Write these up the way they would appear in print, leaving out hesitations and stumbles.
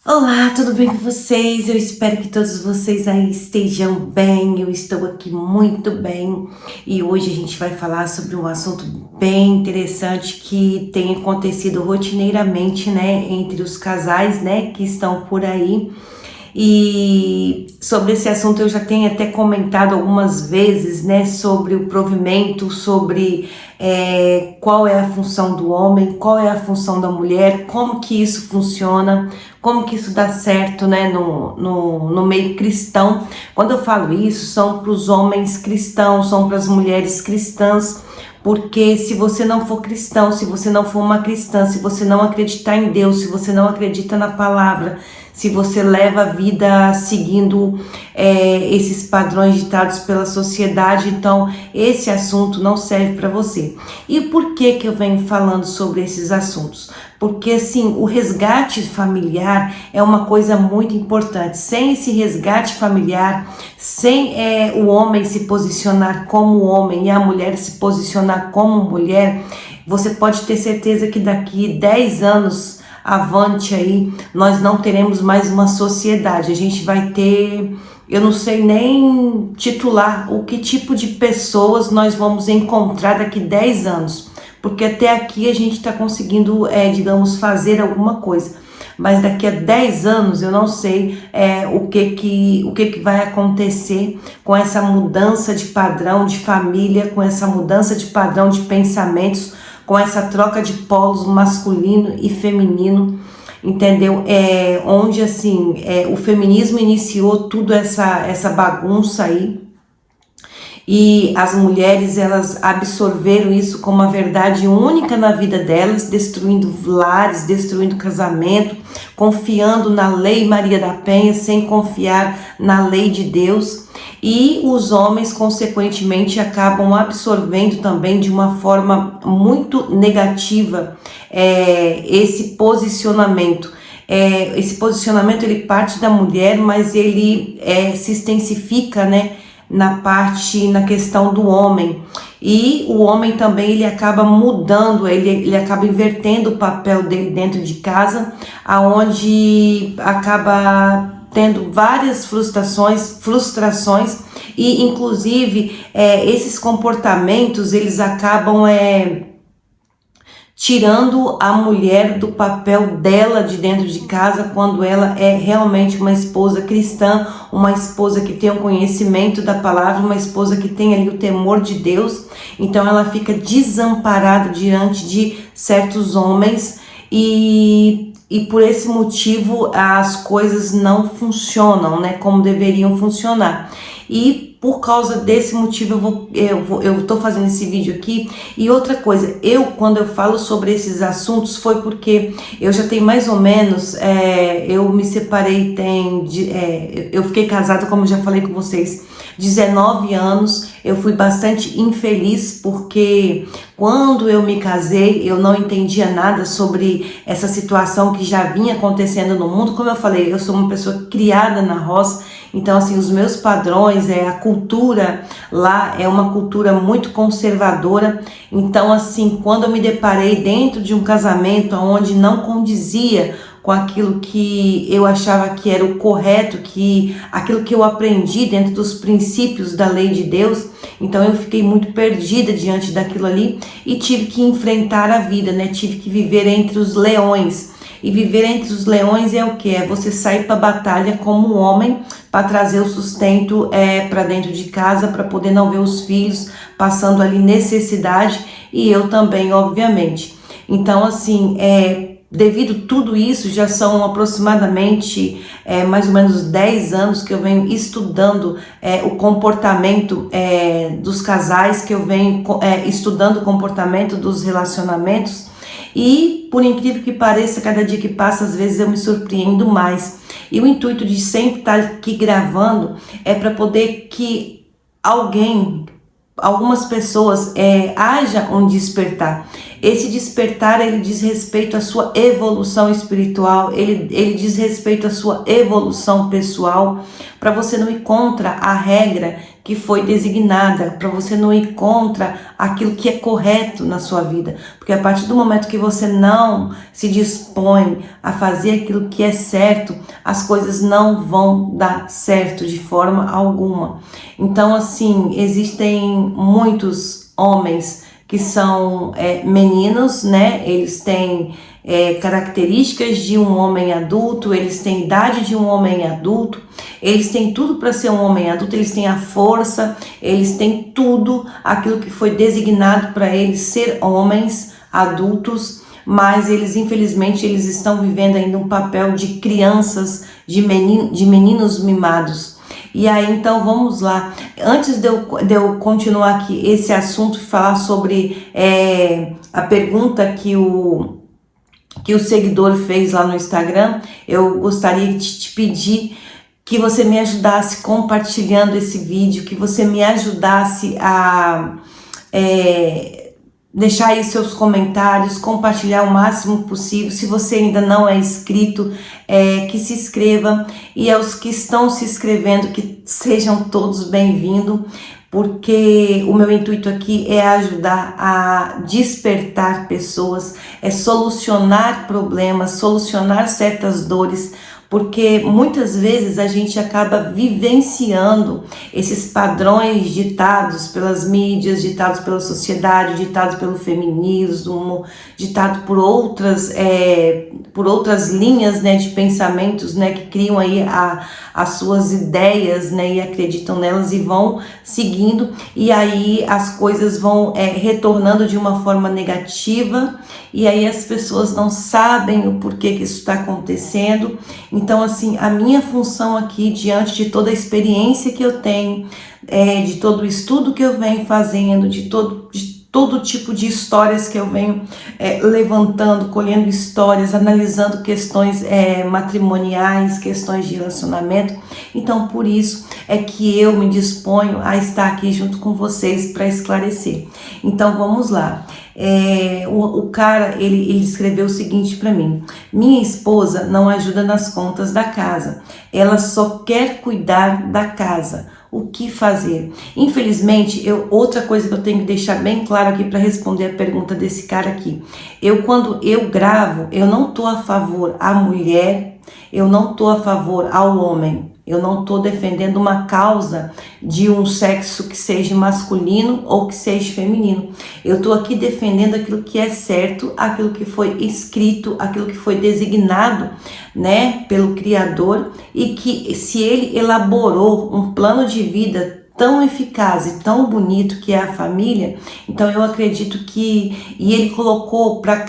Olá, tudo bem com vocês? Eu espero que todos vocês aí estejam bem. Eu estou aqui muito bem e hoje a gente vai falar sobre um assunto bem interessante que tem acontecido rotineiramente, né, entre os casais, né, que estão por aí. E sobre esse assunto eu já tenho até comentado algumas vezes, né, sobre o provimento, sobre qual é a função do homem, qual é a função da mulher, como que isso funciona, como que isso dá certo, né, no meio cristão. Quando eu falo isso, são para os homens cristãos, são para as mulheres cristãs, porque se você não for cristão, se você não for uma cristã, se você não acreditar em Deus, se você não acredita na palavra, se você leva a vida seguindo esses padrões ditados pela sociedade, então esse assunto não serve para você. E por que que eu venho falando sobre esses assuntos? Porque assim, o resgate familiar é uma coisa muito importante. Sem esse resgate familiar, sem o homem se posicionar como homem e a mulher se posicionar como mulher, você pode ter certeza que daqui 10 anos avante aí, nós não teremos mais uma sociedade. A gente vai ter, eu não sei nem titular o que tipo de pessoas nós vamos encontrar daqui 10 anos, porque até aqui a gente está conseguindo, digamos, fazer alguma coisa. Mas daqui a 10 anos eu não sei o que vai acontecer com essa mudança de padrão de família, com essa mudança de padrão de pensamentos, com essa troca de polos masculino e feminino, entendeu? Onde assim o feminismo iniciou tudo essa bagunça aí, e as mulheres elas absorveram isso como uma verdade única na vida delas, destruindo lares, destruindo casamento, confiando na lei Maria da Penha sem confiar na lei de Deus. E os homens, consequentemente, acabam absorvendo também de uma forma muito negativa esse posicionamento. Esse posicionamento ele parte da mulher, mas ele se extensifica, né, na questão do homem. E o homem também ele acaba mudando, ele acaba invertendo o papel dele dentro de casa, aonde acaba tendo várias frustrações e inclusive esses comportamentos eles acabam tirando a mulher do papel dela de dentro de casa, quando ela é realmente uma esposa cristã, uma esposa que tem um conhecimento da palavra, uma esposa que tem ali o temor de Deus. Então ela fica desamparada diante de certos homens e por esse motivo as coisas não funcionam, né, como deveriam funcionar. E por causa desse motivo eu tô fazendo esse vídeo aqui. E outra coisa, quando eu falo sobre esses assuntos foi porque eu já tenho mais ou menos, eu me separei, eu fiquei casada, como eu já falei com vocês, 19 anos. Eu fui bastante infeliz porque quando eu me casei eu não entendia nada sobre essa situação que já vinha acontecendo no mundo. Como eu falei, eu sou uma pessoa criada na roça, então assim, os meus padrões, a cultura lá é uma cultura muito conservadora. Então assim, quando eu me deparei dentro de um casamento onde não condizia com aquilo que eu achava que era o correto, aquilo que eu aprendi dentro dos princípios da lei de Deus, então eu fiquei muito perdida diante daquilo ali e tive que enfrentar a vida, né? Tive que viver entre os leões. E viver entre os leões é o que? É você sair para a batalha como um homem para trazer o sustento para dentro de casa, para poder não ver os filhos passando ali necessidade, e eu também, obviamente. Então assim, devido a tudo isso, já são aproximadamente mais ou menos 10 anos que eu venho estudando o comportamento dos casais, que eu venho estudando o comportamento dos relacionamentos. E por incrível que pareça, cada dia que passa, às vezes eu me surpreendo mais. E o intuito de sempre estar aqui gravando é para poder que algumas pessoas haja um despertar. Esse despertar, ele diz respeito à sua evolução espiritual, ele diz respeito à sua evolução pessoal, para você não ir contra a regra que foi designada, para você não ir contra aquilo que é correto na sua vida, porque a partir do momento que você não se dispõe a fazer aquilo que é certo, as coisas não vão dar certo de forma alguma. Então, assim, existem muitos homens que são meninos, né? Eles têm características de um homem adulto, eles têm idade de um homem adulto, eles têm tudo para ser um homem adulto, eles têm a força, eles têm tudo aquilo que foi designado para eles ser homens adultos, mas eles, infelizmente, eles estão vivendo ainda um papel de crianças, de meninos mimados. E aí, então, vamos lá. Antes de eu continuar aqui esse assunto e falar sobre a pergunta que o seguidor fez lá no Instagram, eu gostaria de te pedir que você me ajudasse compartilhando esse vídeo, que você me ajudasse a deixar aí seus comentários, compartilhar o máximo possível. Se você ainda não é inscrito, que se inscreva, e aos que estão se inscrevendo, que sejam todos bem-vindos, porque o meu intuito aqui é ajudar a despertar pessoas, é solucionar problemas, solucionar certas dores, porque muitas vezes a gente acaba vivenciando esses padrões ditados pelas mídias, ditados pela sociedade, ditados pelo feminismo, ditado por outras linhas, né, de pensamentos, né, que criam aí as suas ideias, né, e acreditam nelas e vão seguindo, e aí as coisas vão retornando de uma forma negativa, e aí as pessoas não sabem o porquê que isso está acontecendo. Então, assim, a minha função aqui, diante de toda a experiência que eu tenho, de todo o estudo que eu venho fazendo, de todo tipo de histórias que eu venho levantando, colhendo histórias, analisando questões matrimoniais, questões de relacionamento. Então, por isso é que eu me disponho a estar aqui junto com vocês para esclarecer. Então, vamos lá. O cara, ele escreveu o seguinte para mim: minha esposa não ajuda nas contas da casa, ela só quer cuidar da casa. O que fazer? Infelizmente, outra coisa que eu tenho que deixar bem claro aqui para responder a pergunta desse cara aqui. Quando eu gravo, eu não estou a favor à mulher, eu não estou a favor ao homem. Eu não estou defendendo uma causa de um sexo que seja masculino ou que seja feminino. Eu estou aqui defendendo aquilo que é certo, aquilo que foi escrito, aquilo que foi designado, né, pelo Criador, e que se ele elaborou um plano de vida tão eficaz e tão bonito que é a família, então eu acredito que, e ele colocou para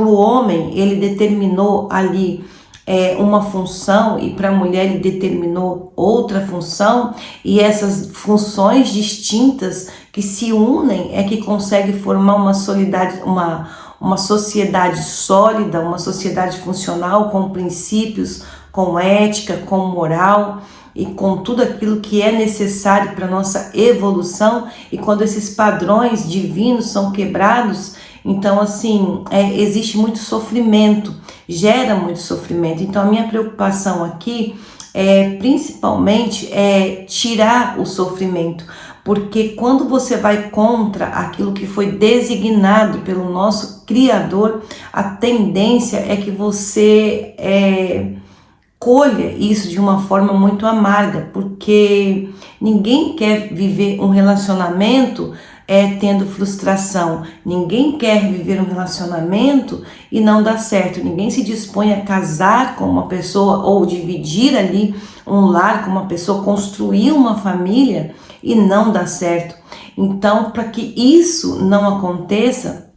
o homem, ele determinou ali uma função, e para a mulher ele determinou outra função, e essas funções distintas que se unem é que consegue formar uma sociedade sólida, uma sociedade funcional, com princípios, com ética, com moral e com tudo aquilo que é necessário para a nossa evolução. E quando esses padrões divinos são quebrados, então, assim, existe muito sofrimento, gera muito sofrimento. Então, a minha preocupação aqui principalmente tirar o sofrimento, porque quando você vai contra aquilo que foi designado pelo nosso Criador, a tendência é que você colha isso de uma forma muito amarga, porque ninguém quer viver um relacionamento tendo frustração, ninguém quer viver um relacionamento e não dá certo, ninguém se dispõe a casar com uma pessoa ou dividir ali um lar com uma pessoa, construir uma família e não dá certo. Então, para que isso não aconteça,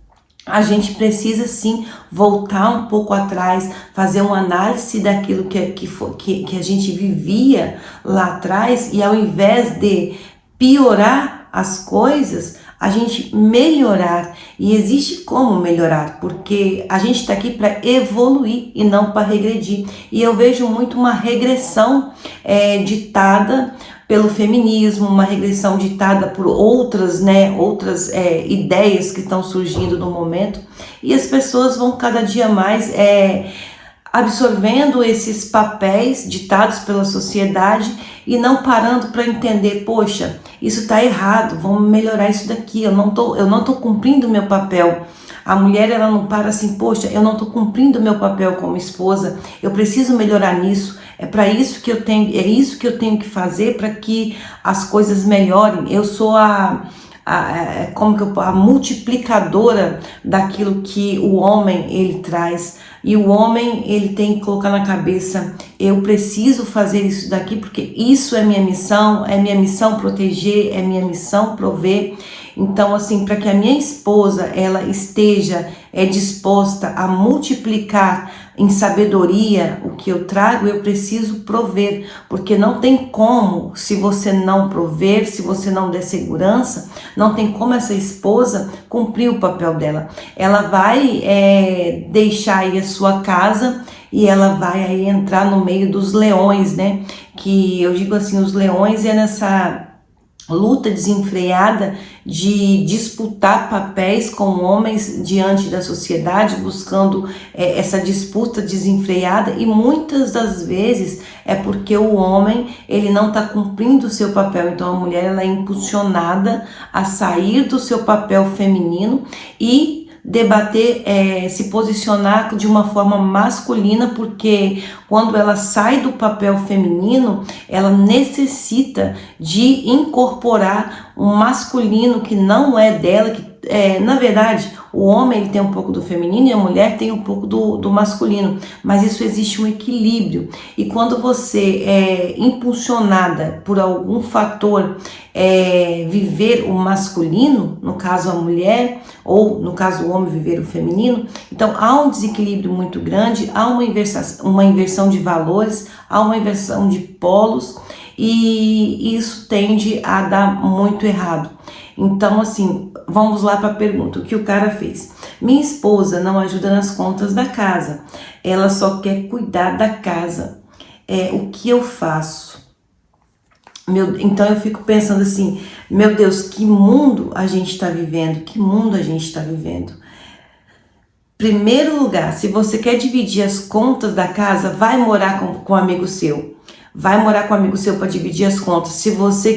a gente precisa sim voltar um pouco atrás, fazer uma análise daquilo que a gente vivia lá atrás, e ao invés de piorar as coisas, a gente melhorar. E existe como melhorar, porque a gente está aqui para evoluir e não para regredir. E eu vejo muito uma regressão ditada pelo feminismo, uma regressão ditada por outras ideias que estão surgindo no momento, e as pessoas vão cada dia mais absorvendo esses papéis ditados pela sociedade e não parando para entender, poxa, isso está errado, vamos melhorar isso daqui, eu não tô cumprindo o meu papel. A mulher, ela não para assim, poxa, eu não estou cumprindo o meu papel como esposa, eu preciso melhorar nisso, é para isso que eu tenho, é isso que eu tenho que fazer para que as coisas melhorem. Eu sou a multiplicadora daquilo que o homem ele traz, e o homem ele tem que colocar na cabeça, eu preciso fazer isso daqui porque isso é minha missão proteger, é minha missão prover. Então, assim, para que a minha esposa ela esteja disposta a multiplicar em sabedoria o que eu trago, eu preciso prover, porque não tem como, se você não prover, se você não der segurança, não tem como essa esposa cumprir o papel dela. Ela vai deixar aí a sua casa e ela vai aí entrar no meio dos leões, né? Que eu digo assim, os leões é nessa luta desenfreada de disputar papéis com homens diante da sociedade, buscando essa disputa desenfreada, e muitas das vezes é porque o homem ele não está cumprindo o seu papel. Então a mulher ela é impulsionada a sair do seu papel feminino e debater, se posicionar de uma forma masculina, porque quando ela sai do papel feminino, ela necessita de incorporar um masculino que não é dela, que na verdade, o homem ele tem um pouco do feminino e a mulher tem um pouco do masculino, mas isso existe um equilíbrio. E quando você é impulsionada por algum fator viver o masculino, no caso a mulher, ou no caso o homem viver o feminino, então há um desequilíbrio muito grande, há uma inversão de valores, há uma inversão de polos, e isso tende a dar muito errado. Então, assim, vamos lá para a pergunta, o que o cara fez? Minha esposa não ajuda nas contas da casa, ela só quer cuidar da casa. O que eu faço? Então eu fico pensando assim, meu Deus, que mundo a gente está vivendo, que mundo a gente está vivendo. Primeiro lugar, se você quer dividir as contas da casa, vai morar com um amigo seu. Vai morar com um amigo seu para dividir as contas. Se você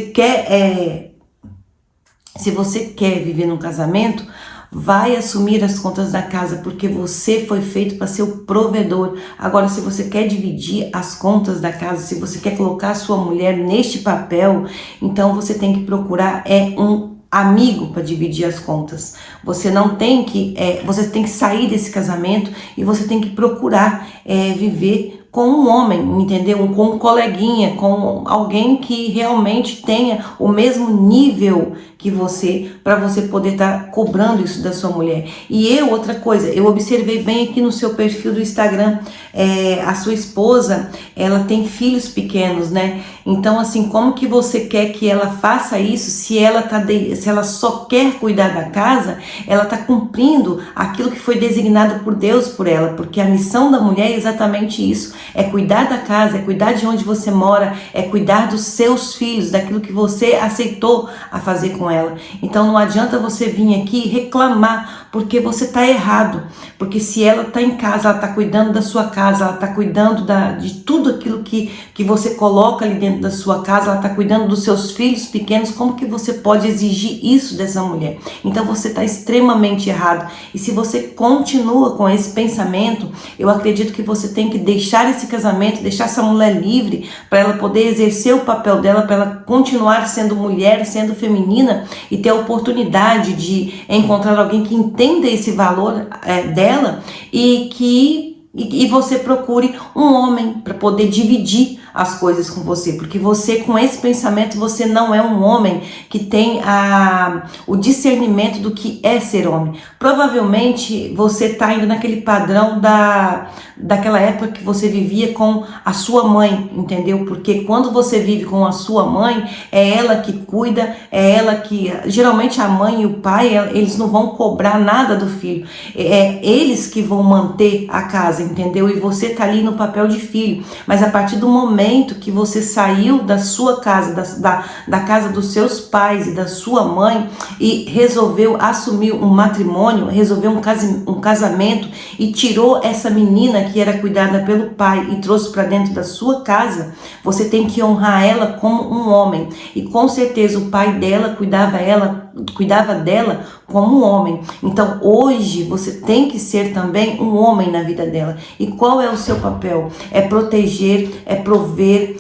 quer viver num casamento, vai assumir as contas da casa, porque você foi feito para ser o provedor. Agora, se você quer dividir as contas da casa, se você quer colocar a sua mulher neste papel, então você tem que procurar um amigo para dividir as contas. Você não tem que, você tem que sair desse casamento e você tem que procurar viver com um homem, entendeu? Com um coleguinha, com alguém que realmente tenha o mesmo nível que você, para você poder estar cobrando isso da sua mulher. E outra coisa, eu observei bem aqui no seu perfil do Instagram, a sua esposa, ela tem filhos pequenos, né? Então, assim, como que você quer que ela faça isso se ela só quer cuidar da casa, ela está cumprindo aquilo que foi designado por Deus por ela, porque a missão da mulher é exatamente isso, é cuidar da casa, é cuidar de onde você mora, é cuidar dos seus filhos, daquilo que você aceitou a fazer com ela. Então não adianta você vir aqui reclamar, porque você está errado, porque se ela está em casa, ela está cuidando da sua casa, ela está cuidando de tudo aquilo que você coloca ali dentro da sua casa, ela está cuidando dos seus filhos pequenos, como que você pode exigir isso dessa mulher? Então você está extremamente errado, e se você continua com esse pensamento, eu acredito que você tem que deixar esse casamento, deixar essa mulher livre, para ela poder exercer o papel dela, para ela continuar sendo mulher, sendo feminina, e ter a oportunidade de encontrar alguém que entenda esse valor dela, e você procure um homem para poder dividir as coisas com você, porque você, com esse pensamento, você não é um homem que tem o discernimento do que é ser homem. Provavelmente você está indo naquele padrão daquela época que você vivia com a sua mãe, entendeu? Porque quando você vive com a sua mãe, é ela que cuida, é ela que... Geralmente a mãe e o pai, eles não vão cobrar nada do filho, é eles que vão manter a casa, entendeu? E você tá ali no papel de filho, mas a partir do momento momento que você saiu da sua casa, da casa dos seus pais e da sua mãe e resolveu assumir um matrimônio, resolveu um casamento e tirou essa menina que era cuidada pelo pai e trouxe para dentro da sua casa, você tem que honrar ela como um homem. E com certeza o pai dela cuidava dela como um homem. Então hoje você tem que ser também um homem na vida dela. E qual é o seu papel? É proteger, é prover,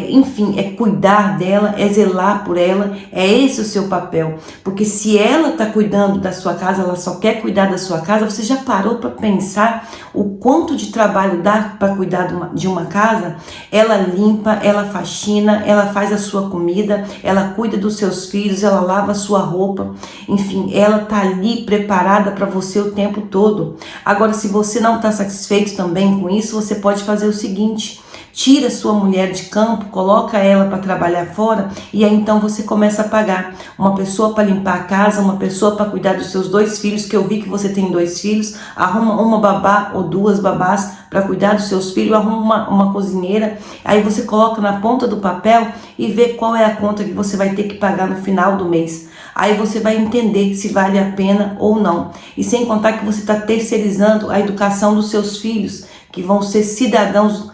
enfim, é cuidar dela, é zelar por ela. É esse o seu papel. Porque se ela está cuidando da sua casa, ela só quer cuidar da sua casa, você já parou para pensar o quanto de trabalho dá para cuidar de uma casa? Ela limpa, ela faxina, ela faz a sua comida, ela cuida dos seus filhos, ela lava a sua roupa, enfim, ela tá ali preparada para você o tempo todo. Agora, se você não está satisfeito também com isso, você pode fazer o seguinte: tira sua mulher de campo, coloca ela para trabalhar fora e aí então você começa a pagar uma pessoa para limpar a casa, uma pessoa para cuidar dos seus 2 filhos, que eu vi que você tem 2 filhos, arruma uma babá ou 2 babás para cuidar dos seus filhos, arruma uma cozinheira, aí você coloca na ponta do papel e vê qual é a conta que você vai ter que pagar no final do mês. Aí você vai entender se vale a pena ou não. E sem contar que você está terceirizando a educação dos seus filhos, que vão ser cidadãos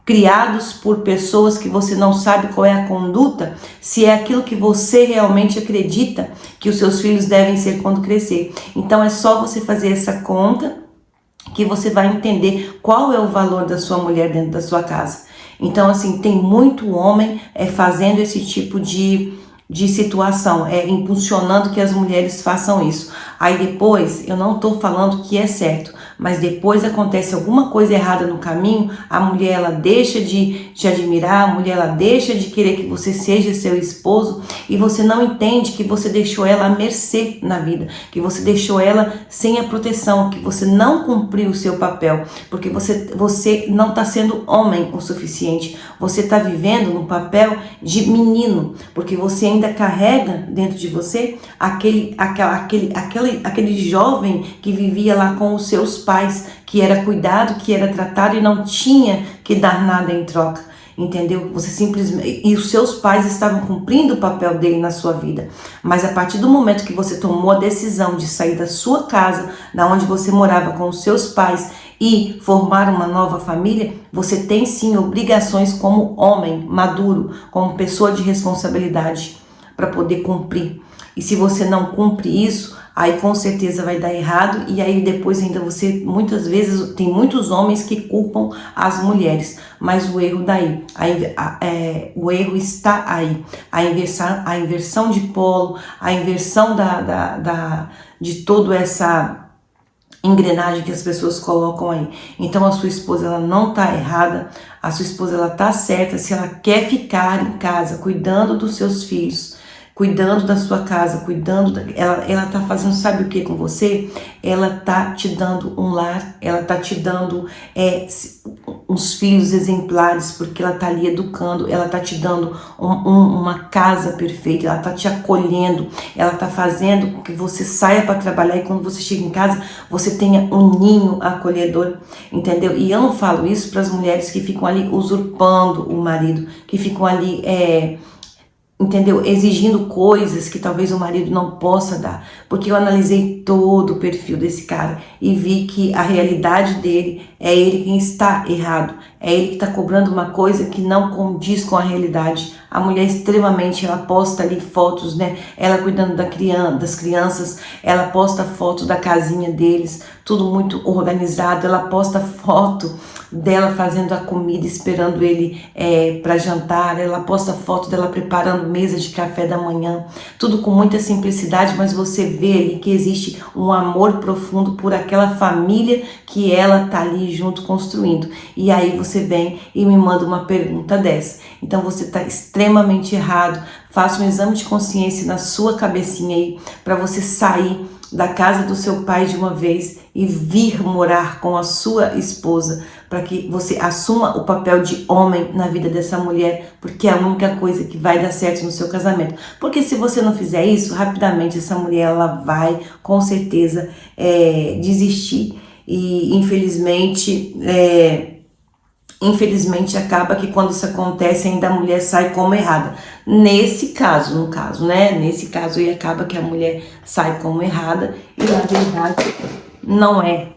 criados por pessoas que você não sabe qual é a conduta, se é aquilo que você realmente acredita que os seus filhos devem ser quando crescer. Então é só você fazer essa conta que você vai entender qual é o valor da sua mulher dentro da sua casa. Então assim, tem muito homem fazendo esse tipo de situação, impulsionando que as mulheres façam isso. Aí depois, eu não estou falando que é certo, mas depois acontece alguma coisa errada no caminho, a mulher ela deixa de te admirar, a mulher ela deixa de querer que você seja seu esposo e você não entende que você deixou ela à mercê na vida, que você deixou ela sem a proteção, que você não cumpriu o seu papel, porque você não está sendo homem o suficiente, você está vivendo no papel de menino, porque você ainda carrega dentro de você aquele jovem que vivia lá com os seus pais, que era cuidado, que era tratado e não tinha que dar nada em troca, entendeu? Você simplesmente, e os seus pais estavam cumprindo o papel dele na sua vida, mas a partir do momento que você tomou a decisão de sair da sua casa, da onde você morava com os seus pais e formar uma nova família, você tem sim obrigações como homem maduro, como pessoa de responsabilidade para poder cumprir. E se você não cumpre isso, aí com certeza vai dar errado, e aí depois ainda você, muitas vezes, tem muitos homens que culpam as mulheres, mas o erro daí, o erro está aí, a inversão de polo, a inversão de toda essa engrenagem que as pessoas colocam aí. Então a sua esposa ela não tá errada, a sua esposa ela tá certa se ela quer ficar em casa cuidando dos seus filhos, cuidando da sua casa, ela tá fazendo, sabe o que com você? Ela tá te dando um lar, ela tá te dando uns filhos exemplares, porque ela tá ali educando, ela tá te dando uma casa perfeita, ela tá te acolhendo, ela tá fazendo com que você saia para trabalhar e quando você chega em casa, você tenha um ninho acolhedor, entendeu? E eu não falo isso para as mulheres que ficam ali usurpando o marido, que ficam ali entendeu? Exigindo coisas que talvez o marido não possa dar, porque eu analisei todo o perfil desse cara e vi que a realidade dele é ele quem está errado, é ele que está cobrando uma coisa que não condiz com a realidade. A mulher extremamente, ela posta ali fotos, né? Ela cuidando das crianças, ela posta foto da casinha deles, tudo muito organizado, ela posta foto dela fazendo a comida, esperando ele para jantar, ela posta foto dela preparando mesa de café da manhã, tudo com muita simplicidade, mas você vê ali que existe um amor profundo por aquela família que ela tá ali junto construindo. E aí você vem e me manda uma pergunta dessa. Então você tá extremamente errado. Faça um exame de consciência na sua cabecinha aí para você sair da casa do seu pai de uma vez e vir morar com a sua esposa, para que você assuma o papel de homem na vida dessa mulher, porque é a única coisa que vai dar certo no seu casamento. Porque se você não fizer isso, rapidamente essa mulher ela vai com certeza desistir e infelizmente infelizmente acaba que quando isso acontece ainda a mulher sai como errada. Nesse caso, no caso, né? Nesse caso aí acaba que a mulher sai como errada e na verdade não é.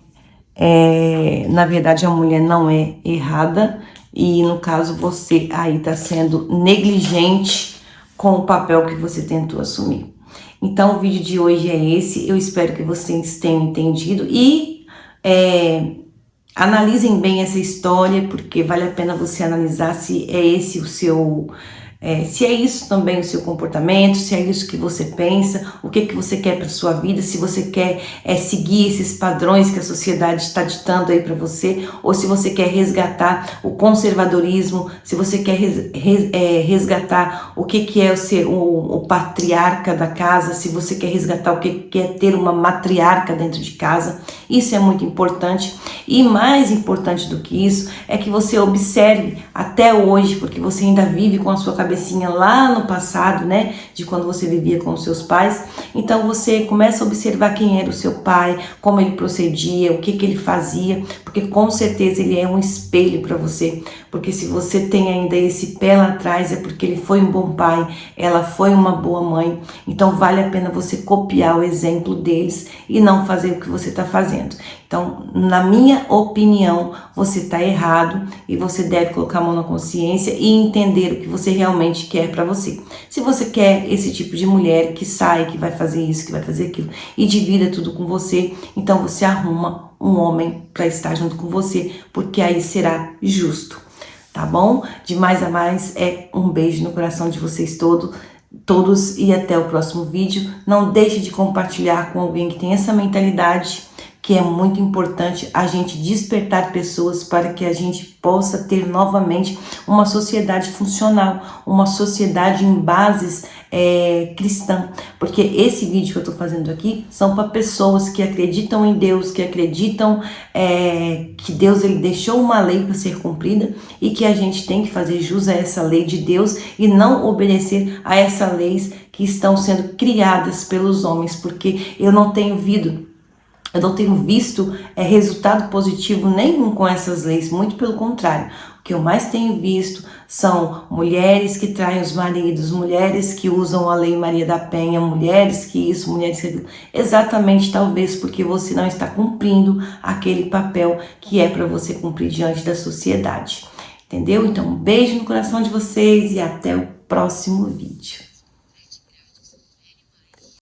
Na verdade a mulher não é errada e no caso você aí tá sendo negligente com o papel que você tentou assumir. Então o vídeo de hoje é esse, eu espero que vocês tenham entendido e analisem bem essa história, porque vale a pena você analisar se é esse o seu... se é isso também o seu comportamento, se é isso que você pensa, o que você quer para sua vida, se você quer seguir esses padrões que a sociedade está ditando aí para você, ou se você quer resgatar o conservadorismo, se você quer resgatar o que é o patriarca da casa, se você quer resgatar o que é ter uma matriarca dentro de casa. Isso é muito importante. E mais importante do que isso é que você observe até hoje, porque você ainda vive com a sua cabecinha lá no passado, né, de quando você vivia com os seus pais. Então você começa a observar quem era o seu pai, como ele procedia, o que ele fazia, porque com certeza ele é um espelho para você. Porque se você tem ainda esse pé lá atrás, é porque ele foi um bom pai, ela foi uma boa mãe. Então vale a pena você copiar o exemplo deles e não fazer o que você está fazendo. Então, na minha opinião, você está errado e você deve colocar a mão na consciência e entender o que você realmente quer para você. Se você quer esse tipo de mulher que sai, que vai fazer isso, que vai fazer aquilo e divida tudo com você, então você arruma um homem para estar junto com você, porque aí será justo. Tá bom? De mais a mais, um beijo no coração de vocês todos e até o próximo vídeo. Não deixe de compartilhar com alguém que tem essa mentalidade, que é muito importante a gente despertar pessoas para que a gente possa ter novamente uma sociedade funcional, uma sociedade em bases cristã. Porque esse vídeo que eu tô fazendo aqui são para pessoas que acreditam em Deus, que acreditam que Deus ele deixou uma lei para ser cumprida e que a gente tem que fazer jus a essa lei de Deus e não obedecer a essas leis que estão sendo criadas pelos homens, porque eu não tenho visto resultado positivo nenhum com essas leis, muito pelo contrário. O que eu mais tenho visto são mulheres que traem os maridos, mulheres que usam a lei Maria da Penha, mulheres que isso, mulheres que... Exatamente, talvez porque você não está cumprindo aquele papel que é para você cumprir diante da sociedade. Entendeu? Então, um beijo no coração de vocês e até o próximo vídeo.